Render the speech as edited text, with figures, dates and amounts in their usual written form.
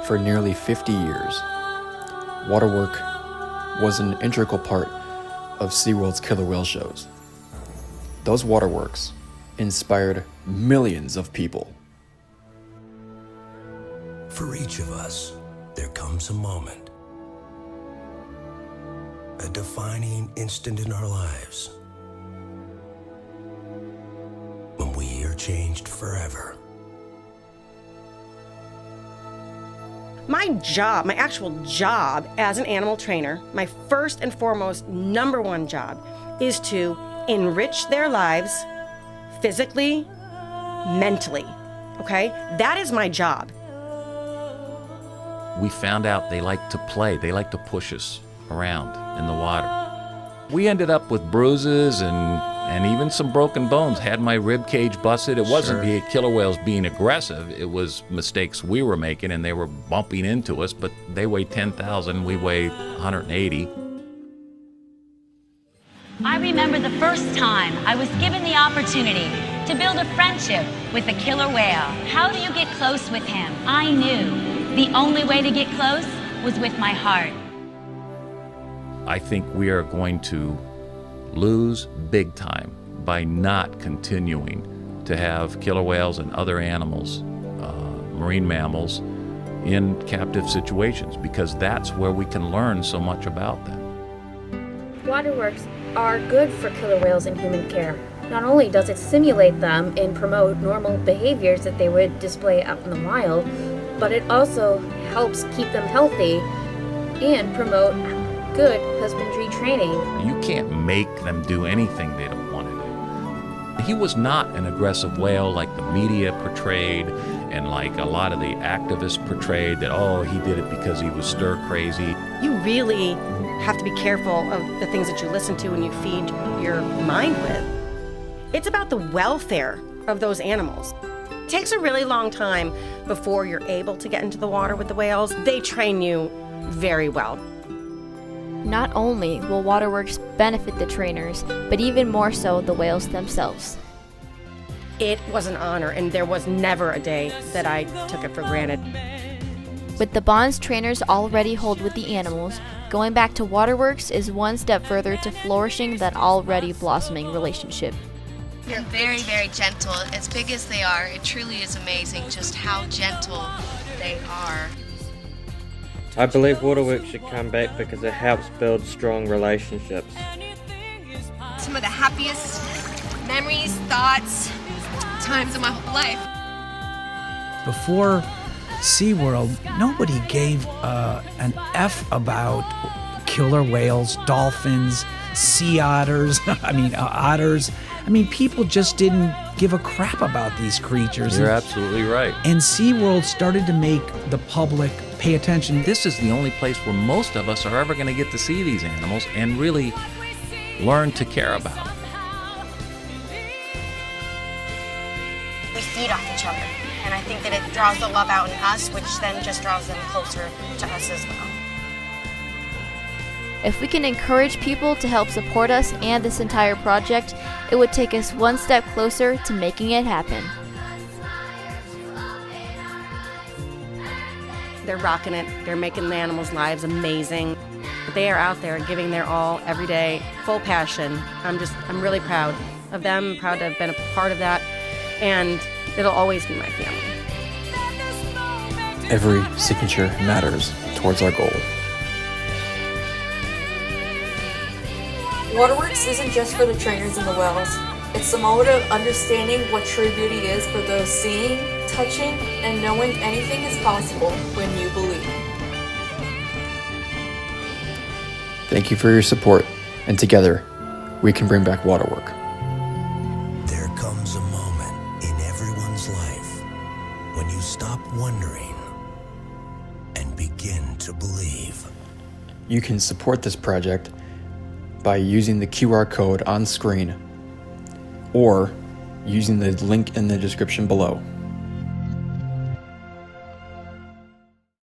For nearly 50 years, Waterwork was an integral part of SeaWorld's killer whale shows. Those waterworks inspired millions of people. For each of us, there comes a moment, a defining instant in our lives, when we are changed forever. My job, my actual job as an animal trainer, my first and foremost number one job is to enrich their lives physically, mentally, okay? That is my job. We found out they like to play. They like to push us around in the water. We ended up with bruises and even some broken bones. Had my rib cage busted. It wasn't the killer whales being aggressive. It was mistakes we were making, and they were bumping into us, but they weigh 10,000, we weigh 180. I remember the first time I was given the opportunity to build a friendship with a killer whale. How do you get close with him? I knew the only way to get close was with my heart. I think we are going to lose big time by not continuing to have killer whales and other animals, marine mammals, in captive situations, because that's where we can learn so much about them. Waterworks are good for killer whales in human care. Not only does it simulate them and promote normal behaviors that they would display out in the wild, but it also helps keep them healthy and promote good husbandry training. You can't make them do anything they don't want to do. He was not an aggressive whale like the media portrayed and like a lot of the activists portrayed, that, oh, he did it because he was stir crazy. You really have to be careful of the things that you listen to and you feed your mind with. It's about the welfare of those animals. It takes a really long time before you're able to get into the water with the whales. They train you very well. Not only will Waterworks benefit the trainers, but even more so the whales themselves. It was an honor, and there was never a day that I took it for granted. With the bonds trainers already hold with the animals, going back to Waterworks is one step further to flourishing that already blossoming relationship. They're very, very gentle. As big as they are, it truly is amazing just how gentle they are. I believe Waterwork should come back because it helps build strong relationships. Some of the happiest memories, thoughts, times of my whole life. Before SeaWorld, nobody gave an F about killer whales, dolphins, sea otters, otters. People just didn't give a crap about these creatures. You're absolutely right. And SeaWorld started to make the public pay attention. This is the only place where most of us are ever going to get to see these animals and really learn to care about them. We feed off each other, and I think that it draws the love out in us, which then just draws them closer to us as well. If we can encourage people to help support us and this entire project, it would take us one step closer to making it happen. They're rocking it. They're making the animals' lives amazing. They are out there giving their all every day, full passion. I'm really proud of them, proud to have been a part of that, and it'll always be my family. Every signature matters towards our goal. Waterworks isn't just for the trainers and the whales. It's the moment of understanding what true beauty is for those seeing, touching, and knowing anything is possible when you believe. Thank you for your support, and together, we can bring back Waterwork. There comes a moment in everyone's life when you stop wondering and begin to believe. You can support this project by using the QR code on screen or using the link in the description below.